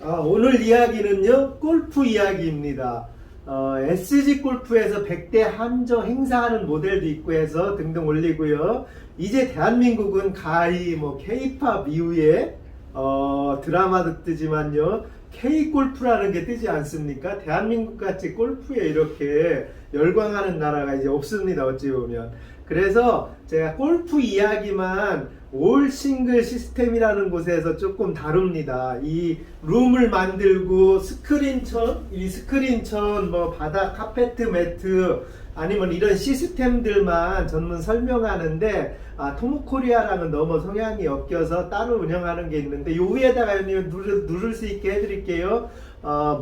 오늘 이야기는요, 골프 이야기입니다. SG 골프에서 100대 한정 행사하는 모델도 있고 해서 등등 올리고요. 이제 대한민국은 가히 K-팝 이후에 드라마도 뜨지만요, K-골프라는 게 뜨지 않습니까? 대한민국 같이 골프에 이렇게 열광하는 나라가 이제 없습니다, 어찌 보면. 그래서 제가 골프 이야기만 올 싱글 시스템이라는 곳에서 조금 다룹니다. 이 룸을 만들고 이 스크린천, 바닥 카페트 매트, 아니면 이런 시스템들만 전문 설명하는데, 토모코리아랑은 너무 성향이 엮여서 따로 운영하는 게 있는데, 요 위에다가 누를 수 있게 해드릴게요.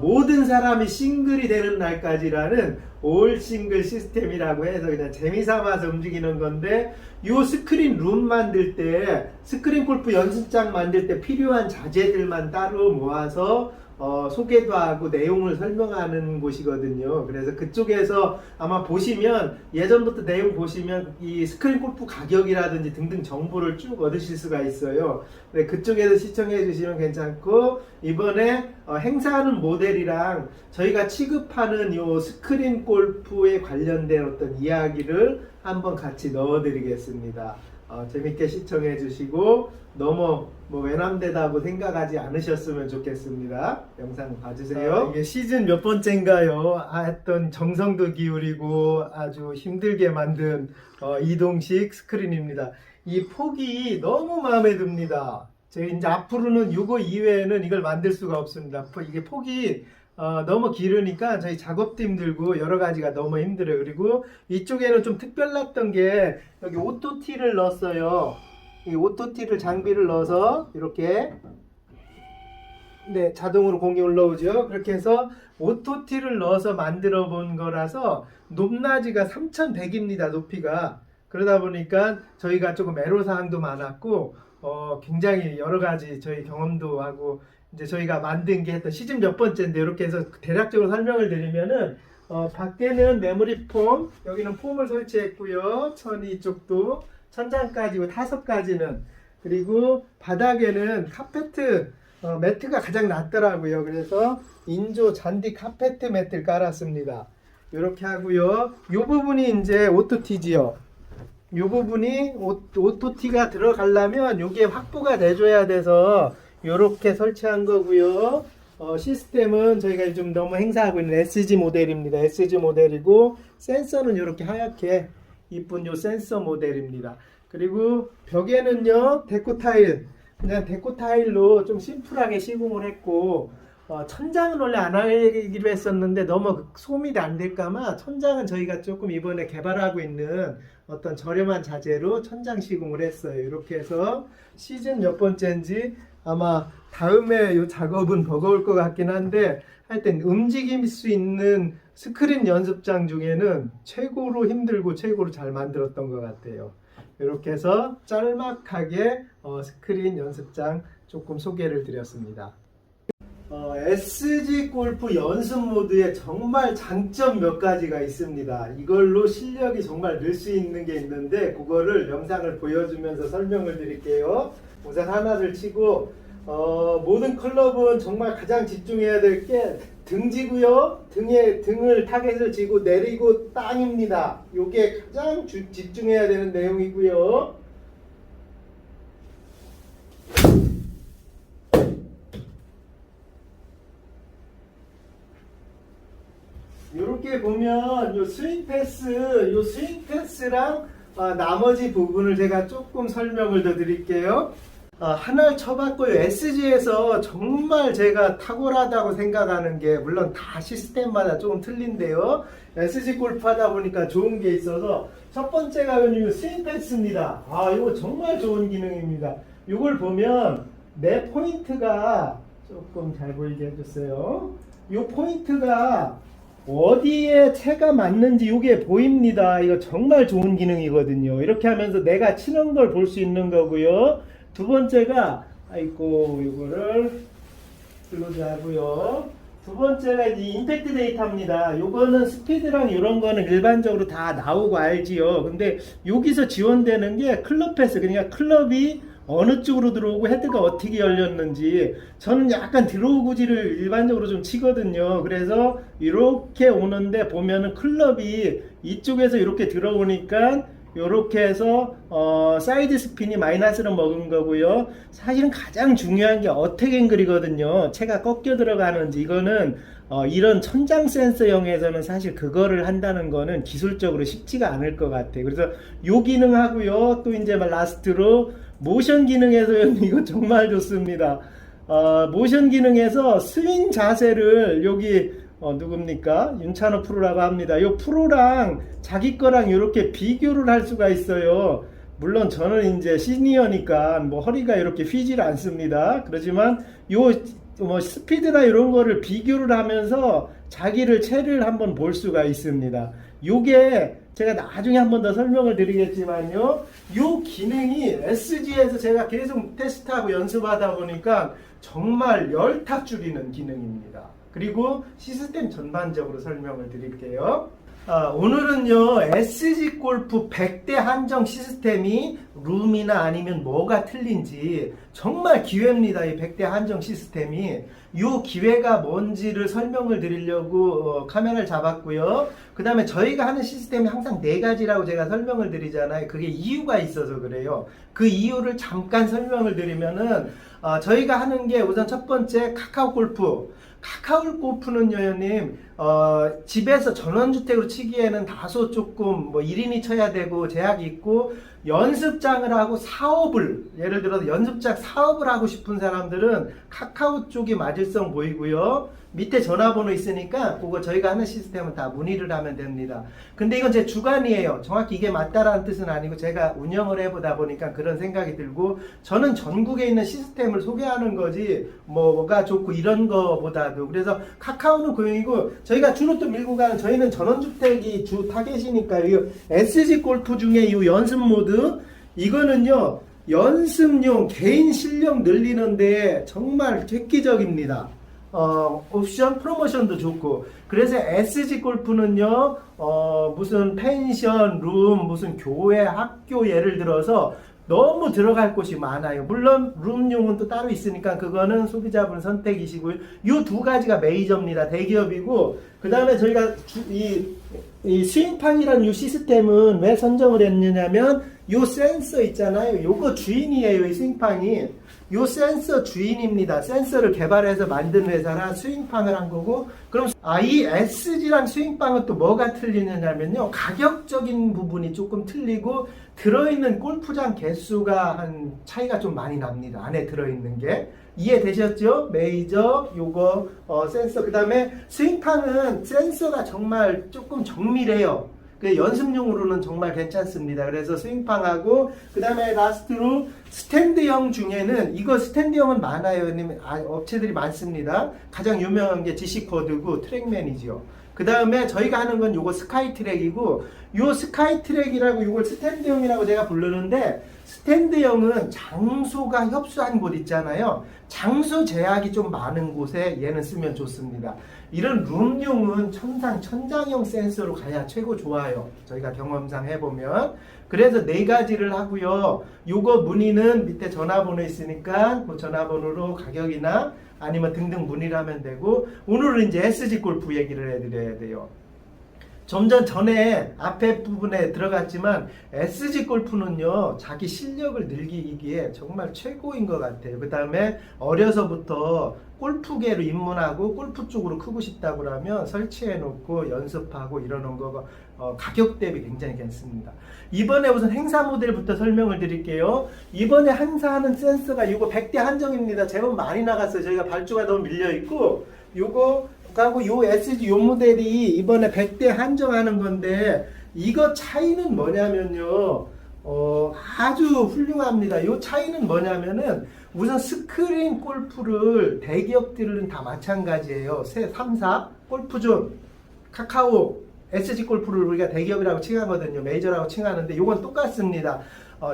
모든 사람이 싱글이 되는 날까지라는 올 싱글 시스템이라고 해서 그냥 재미삼아서 움직이는 건데, 요 스크린 룸 만들 때, 스크린 골프 연습장 만들 때 필요한 자재들만 따로 모아서 소개도 하고 내용을 설명하는 곳이거든요. 그래서 그쪽에서 아마 보시면, 예전부터 내용 보시면 이 스크린 골프 가격이라든지 등등 정보를 쭉 얻으실 수가 있어요. 네, 그쪽에서 시청해 주시면 괜찮고, 이번에 행사하는 모델이랑 저희가 취급하는 요 스크린 골프에 관련된 어떤 이야기를 한번 같이 넣어 드리겠습니다. 재밌게 시청해 주시고 너무 외람되다고 생각하지 않으셨으면 좋겠습니다. 영상 봐주세요. 이게 시즌 몇 번째인가요? 했던 정성도 기울이고 아주 힘들게 만든 이동식 스크린입니다. 이 폭이 너무 마음에 듭니다. 제가 이제 앞으로는 이거 이외에는 이걸 만들 수가 없습니다. 이게 폭이 너무 길으니까 저희 작업도 힘들고 여러 가지가 너무 힘들어요. 그리고 이쪽에는 좀 특별했던 게 여기 오토티를 넣었어요. 이 오토티를 장비를 넣어서 이렇게 자동으로 공이 올라오죠. 그렇게 해서 오토티를 넣어서 만들어 본 거라서 높낮이가 3100입니다. 높이가. 그러다 보니까 저희가 조금 애로사항도 많았고 굉장히 여러 가지 저희 경험도 하고, 이제 저희가 만든 게 했던 시즌 몇 번째인데, 이렇게 해서 대략적으로 설명을 드리면은 밖에는 메모리 폼, 여기는 폼을 설치했고요. 천이 이쪽도 천장까지 5가지는, 그리고 바닥에는 카페트 매트가 가장 낫더라고요. 그래서 인조 잔디 카페트 매트를 깔았습니다. 이렇게 하고요. 이 부분이 이제 오토티지요. 이 부분이 오토티가 들어가려면 이게 확보가 돼줘야 돼서 이렇게 설치한 거고요. 시스템은 저희가 요즘 너무 행사하고 있는 SG 모델입니다. SG 모델이고, 센서는 이렇게 하얗게 이쁜 요 센서 모델입니다. 그리고 벽에는요, 데코 타일, 그냥 데코 타일로 좀 심플하게 시공을 했고, 천장은 원래 안 하기로 했었는데 너무 소음이 안 될까봐 천장은 저희가 조금 이번에 개발하고 있는 어떤 저렴한 자재로 천장 시공을 했어요. 이렇게 해서 시즌 몇 번째인지 아마 다음에 이 작업은 버거울 것 같긴 한데, 하여튼 움직일 수 있는 스크린 연습장 중에는 최고로 힘들고 최고로 잘 만들었던 것 같아요. 이렇게 해서 짤막하게 스크린 연습장 조금 소개를 드렸습니다. SG 골프 연습 모드에 정말 장점 몇 가지가 있습니다. 이걸로 실력이 정말 늘 수 있는 게 있는데, 그거를 영상을 보여주면서 설명을 드릴게요. 우선 하나를 치고, 모든 클럽은 정말 가장 집중해야 될 게 등지고요. 등을 타겟을 지고 내리고 땅입니다. 이게 가장 집중해야 되는 내용이고요. 이렇게 보면 요 스윙 패스랑 나머지 부분을 제가 조금 설명을 더 드릴게요. 하나를 쳐봤고요. SG에서 정말 제가 탁월하다고 생각하는 게, 물론 다 시스템마다 조금 틀린데요, SG 골프 하다 보니까 좋은 게 있어서, 첫 번째가 이 스윙 패스입니다. 이거 정말 좋은 기능입니다. 이걸 보면 내 포인트가 조금 잘 보이게 해주세요. 이 포인트가 어디에 채가 맞는지 이게 보입니다. 이거 정말 좋은 기능이거든요. 이렇게 하면서 내가 치는 걸 볼 수 있는 거고요. 두 번째가, 이거를 클로즈 하고요. 두 번째가 이제 임팩트 데이터입니다. 요거는 스피드랑 이런 거는 일반적으로 다 나오고 알지요. 근데 여기서 지원되는 게 클럽 패스, 그러니까 클럽이 어느 쪽으로 들어오고 헤드가 어떻게 열렸는지. 저는 약간 드로우 구질을 일반적으로 좀 치거든요. 그래서 이렇게 오는데 보면은 클럽이 이쪽에서 이렇게 들어오니까 요렇게 해서 사이드 스핀이 마이너스를 먹은 거고요. 사실은 가장 중요한 게 어택 앵글이거든요. 채가 꺾여 들어가는지. 이거는 이런 천장 센서형에서는 사실 그거를 한다는 거는 기술적으로 쉽지가 않을 것 같아요. 그래서 요 기능하고요. 또 이제 라스트로 모션 기능에서 이거 정말 좋습니다. 모션 기능에서 스윙 자세를 여기 누굽니까? 윤찬호 프로라고 합니다. 이 프로랑 자기 거랑 이렇게 비교를 할 수가 있어요. 물론 저는 이제 시니어니까 뭐 허리가 이렇게 휘질 않습니다. 그렇지만 요 뭐 스피드나 이런 거를 비교를 하면서 자기를 채를 한번 볼 수가 있습니다. 요게 제가 나중에 한번 더 설명을 드리겠지만요. 요 기능이 SG에서 제가 계속 테스트하고 연습하다 보니까 정말 열탁 줄이는 기능입니다. 그리고 시스템 전반적으로 설명을 드릴게요. 오늘은요, SG 골프 100대 한정 시스템이 룸이나 아니면 뭐가 틀린지 정말 기회입니다. 이 100대 한정 시스템이. 이 기회가 뭔지를 설명을 드리려고 카메라를 잡았고요. 그 다음에 저희가 하는 시스템이 항상 4가지라고 제가 설명을 드리잖아요. 그게 이유가 있어서 그래요. 그 이유를 잠깐 설명을 드리면은 저희가 하는 게 우선 첫 번째 카카오 골프. 카카오 골프는요, 형님, 집에서 전원주택으로 치기에는 다소 조금 뭐 1인이 쳐야 되고 제약이 있고, 연습장을 하고 사업을, 예를 들어서 연습장 사업을 하고 싶은 사람들은 카카오 쪽이 맞을성 보이고요. 밑에 전화번호 있으니까 그거 저희가 하는 시스템은 다 문의를 하면 됩니다. 근데 이건 제 주관이에요. 정확히 이게 맞다라는 뜻은 아니고 제가 운영을 해보다 보니까 그런 생각이 들고, 저는 전국에 있는 시스템을 소개하는 거지 뭐가 좋고 이런 거보다도. 그래서 카카오는 고용이고, 저희가 주로 또 밀고 가는, 저희는 전원주택이 주 타겟이니까요. SG 골프 중에 이 연습 모드, 이거는요 연습용 개인 실력 늘리는데 정말 획기적입니다. 옵션 프로모션도 좋고. 그래서 SG 골프는요 무슨 펜션, 룸, 무슨 교회, 학교 예를 들어서 너무 들어갈 곳이 많아요. 물론 룸용은 또 따로 있으니까 그거는 소비자분 선택이시고요. 이 2가지가 메이저입니다. 대기업이고, 그 다음에 저희가 이 스윙판이라는 이 시스템은 왜 선정을 했느냐면 요 센서 있잖아요. 요거 주인이에요. 이 스윙판이. 요 센서 주인입니다. 센서를 개발해서 만든 회사라 스윙판을 한 거고. 그럼 이 SG랑 스윙판은 또 뭐가 틀리느냐면요, 가격적인 부분이 조금 틀리고 들어있는 골프장 개수가 한 차이가 좀 많이 납니다. 안에 들어있는 게. 이해되셨죠? 메이저, 요거 센서. 그 다음에 스윙판은 센서가 정말 조금 정밀해요. 연습용으로는 정말 괜찮습니다. 그래서 스윙팡하고, 그 다음에 라스트로 스탠드형 중에는, 이거 스탠드형은 많아요. 업체들이 많습니다. 가장 유명한 게 GC코드고 트랙맨이죠. 그 다음에 저희가 하는 건 요거 스카이트랙이고, 요 스카이트랙이라고 요걸 스탠드형이라고 제가 부르는데, 스탠드형은 장소가 협소한 곳 있잖아요. 장소 제약이 좀 많은 곳에 얘는 쓰면 좋습니다. 이런 룸용은 천장형 센서로 가야 최고 좋아요. 저희가 경험상 해보면. 그래서 4가지를 하고요. 요거 문의는 밑에 전화번호 있으니까 그 전화번호로 가격이나 아니면 등등 문의를 하면 되고, 오늘은 이제 SG 골프 얘기를 해드려야 돼요. 좀 전에 앞에 부분에 들어갔지만 SG 골프는요 자기 실력을 늘리기에 정말 최고인 것 같아요. 그 다음에 어려서부터 골프계로 입문하고 골프 쪽으로 크고 싶다고 하면 설치해 놓고 연습하고 이러는 거 가격 대비 굉장히 괜찮습니다. 이번에 우선 행사 모델부터 설명을 드릴게요. 이번에 행사하는 센서가 이거 100대 한정입니다. 제법 많이 나갔어요. 저희가 발주가 너무 밀려 있고, 요거 하고 요 SG 요 모델이 이번에 100대 한정하는 건데, 이거 차이는 뭐냐면요 아주 훌륭합니다. 요 차이는 뭐냐면은, 우선 스크린 골프를 대기업들은 다 마찬가지예요. 3사 골프존, 카카오, SG 골프를 우리가 대기업이라고 칭하거든요. 메이저라고 칭하는데 요건 똑같습니다.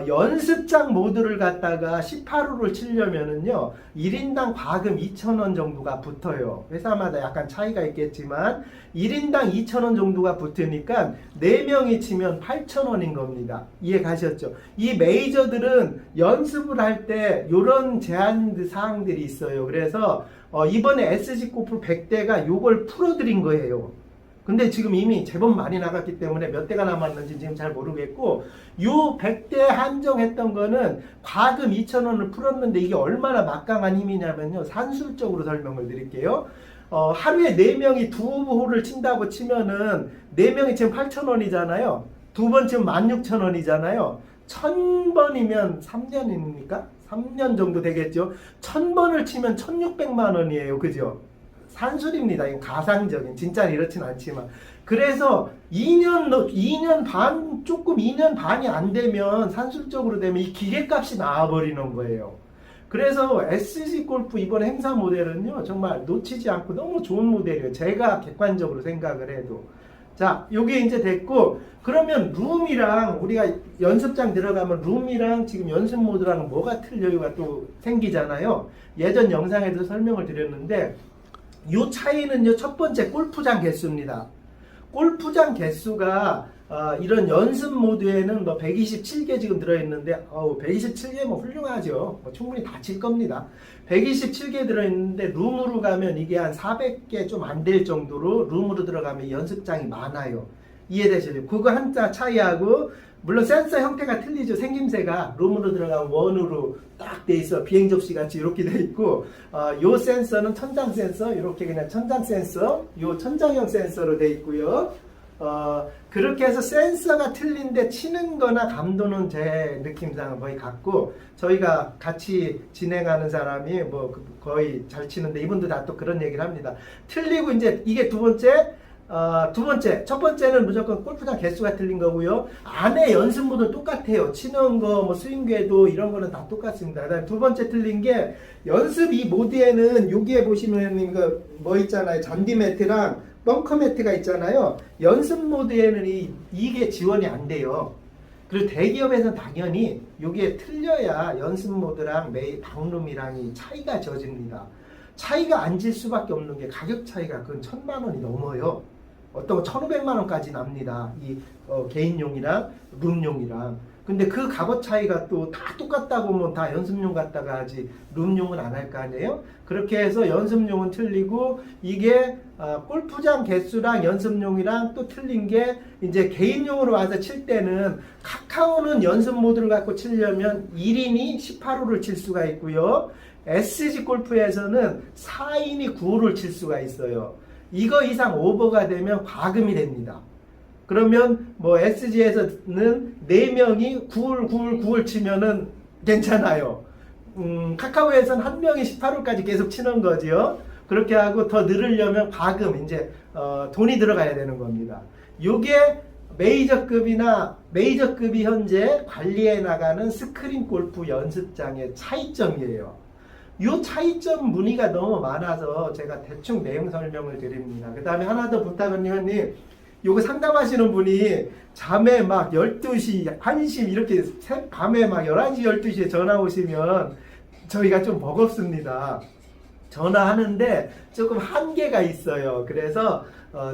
연습장 모드를 갖다가 18호를 치려면은요 1인당 과금 2,000원 정도가 붙어요. 회사마다 약간 차이가 있겠지만 1인당 2,000원 정도가 붙으니까 4명이 치면 8,000원인 겁니다. 이해 가셨죠? 이 메이저들은 연습을 할 때 이런 제한 사항들이 있어요. 그래서 이번에 SG골프 100대가 요걸 풀어드린 거예요. 근데 지금 이미 제법 많이 나갔기 때문에 몇 대가 남았는지 지금 잘 모르겠고, 요 100대 한정했던 거는 과금 2,000원을 풀었는데 이게 얼마나 막강한 힘이냐면요. 산술적으로 설명을 드릴게요. 하루에 4명이 2홀을 친다고 치면은 4명이 지금 8,000원이잖아요. 2번 치면 16,000원이잖아요. 1,000번이면 3년입니까? 3년 정도 되겠죠. 1,000번을 치면 1,600만 원이에요. 그죠? 산술입니다. 이건 가상적인, 진짜는 이렇진 않지만. 그래서 2년 반, 조금 2년 반이 안 되면, 산술적으로 되면 이 기계값이 나와버리는 거예요. 그래서 SG골프 이번 행사 모델은요, 정말 놓치지 않고 너무 좋은 모델이에요. 제가 객관적으로 생각을 해도. 자, 요게 이제 됐고, 그러면 룸이랑, 우리가 연습장 들어가면 룸이랑 지금 연습 모드랑 뭐가 틀려요가 또 생기잖아요. 예전 영상에도 설명을 드렸는데, 요 차이는요, 첫 번째 골프장 개수입니다. 골프장 개수가 이런 연습 모드에는 뭐 127개 지금 들어있는데 127개면 훌륭하죠. 충분히 다 칠 겁니다. 127개 들어있는데 룸으로 가면 이게 한 400개 좀 안 될 정도로 룸으로 들어가면 연습장이 많아요. 이해되시죠? 그거 한자 차이하고, 물론 센서 형태가 틀리죠. 생김새가 룸으로 들어가면 원으로 딱 돼 있어. 비행 접시 같이 이렇게 돼 있고, 요 센서는 천장 센서, 이렇게 그냥 천장 센서, 요 천장형 센서로 돼 있고요. 그렇게 해서 센서가 틀린데 치는 거나 감도는 제 느낌상은 거의 같고, 저희가 같이 진행하는 사람이 뭐 거의 잘 치는데 이분도 다 또 그런 얘기를 합니다. 틀리고 이제 이게 두 번째, 첫 번째는 무조건 골프장 개수가 틀린 거고요. 안에 연습 모드는 똑같아요. 치는 거, 뭐 스윙 궤도 이런 거는 다 똑같습니다. 그다음에 두 번째 틀린 게, 연습 이 모드에는 여기에 보시면 이거 뭐 있잖아요. 잔디 매트랑 벙커 매트가 있잖아요. 연습 모드에는 이게 지원이 안 돼요. 그리고 대기업에서는 당연히 여기에 틀려야 연습 모드랑 방룸이랑이 차이가 져집니다. 차이가 안 질 수밖에 없는 게 가격 차이가 그건 1,000만 원이 넘어요. 어떤 거 1,500만 원까지 납니다. 이 개인용이랑 룸용이랑. 근데 그 값어 차이가 또 다 똑같다고 하면 다 연습용 갖다가 하지 룸용은 안 할 거 아니에요? 그렇게 해서 연습용은 틀리고, 이게 골프장 개수랑 연습용이랑 또 틀린 게, 이제 개인용으로 와서 칠 때는 카카오는 연습 모드를 갖고 치려면 1인이 18홀을 칠 수가 있고요. SG 골프에서는 4인이 9홀을 칠 수가 있어요. 이거 이상 오버가 되면 과금이 됩니다. 그러면 뭐 SG에서는 4명이 9홀 치면은 괜찮아요. 카카오에서는 한 명이 18홀까지 계속 치는 거죠. 그렇게 하고 더 늘으려면 과금, 이제 돈이 들어가야 되는 겁니다. 요게 메이저급이 현재 관리해 나가는 스크린 골프 연습장의 차이점이에요. 이 차이점 문의가 너무 많아서 제가 대충 내용 설명을 드립니다. 그 다음에 하나 더 부탁은, 회원님, 요거 상담하시는 분이 잠에 막 12시, 1시 이렇게 밤에 막 11시, 12시에 전화 오시면 저희가 좀 버겁습니다. 전화하는데 조금 한계가 있어요. 그래서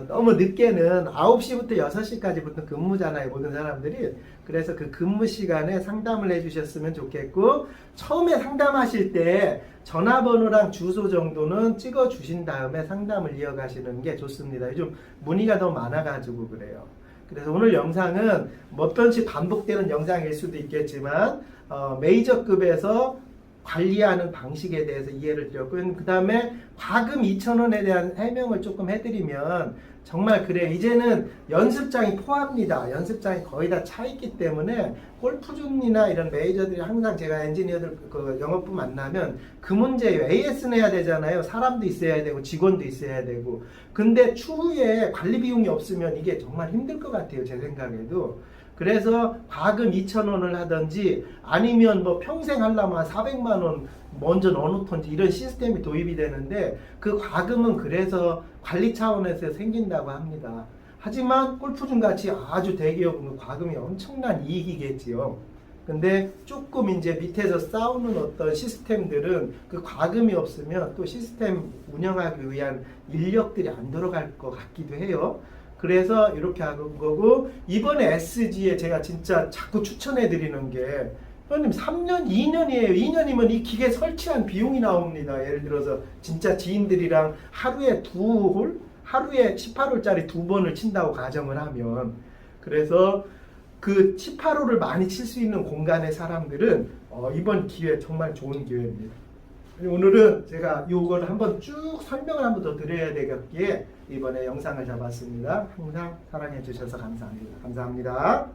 너무 늦게는 9시부터 6시까지부터 근무잖아요, 모든 사람들이. 그래서 그 근무 시간에 상담을 해주셨으면 좋겠고, 처음에 상담하실 때 전화번호랑 주소 정도는 찍어 주신 다음에 상담을 이어가시는 게 좋습니다. 요즘 문의가 너무 많아가지고 그래요. 그래서 오늘 영상은 몇 번씩 반복되는 영상일 수도 있겠지만, 메이저급에서 관리하는 방식에 대해서 이해를 드렸고, 그 다음에 과금 2,000원에 대한 해명을 조금 해드리면, 정말 그래, 이제는 연습장이 포함입니다. 연습장이 거의 다 차 있기 때문에 골프존이나 이런 메이저들이 항상, 제가 엔지니어들 그 영업부 만나면 그 문제예요. AS 내야 되잖아요. 사람도 있어야 되고 직원도 있어야 되고. 근데 추후에 관리 비용이 없으면 이게 정말 힘들 것 같아요, 제 생각에도. 그래서 과금 2,000원을 하든지, 아니면 뭐 평생 하려면 400만 원 먼저 넣어놓던지, 이런 시스템이 도입이 되는데, 그 과금은 그래서 관리 차원에서 생긴다고 합니다. 하지만 골프존 같이 아주 대기업은 과금이 엄청난 이익이겠지요. 근데 조금 이제 밑에서 싸우는 어떤 시스템들은 그 과금이 없으면 또 시스템 운영하기 위한 인력들이 안 들어갈 것 같기도 해요. 그래서 이렇게 하는 거고, 이번에 SG에 제가 진짜 자꾸 추천해 드리는 게, 형님 3년, 2년이에요. 2년이면 이 기계 설치한 비용이 나옵니다. 예를 들어서 진짜 지인들이랑 하루에 2홀? 하루에 18홀짜리 2번을 친다고 가정을 하면, 그래서 그 18홀을 많이 칠 수 있는 공간의 사람들은 이번 기회 정말 좋은 기회입니다. 오늘은 제가 이걸 한번 쭉 설명을 한번 더 드려야 되겠기에 이번에 영상을 잡았습니다. 항상 사랑해 주셔서 감사합니다. 감사합니다.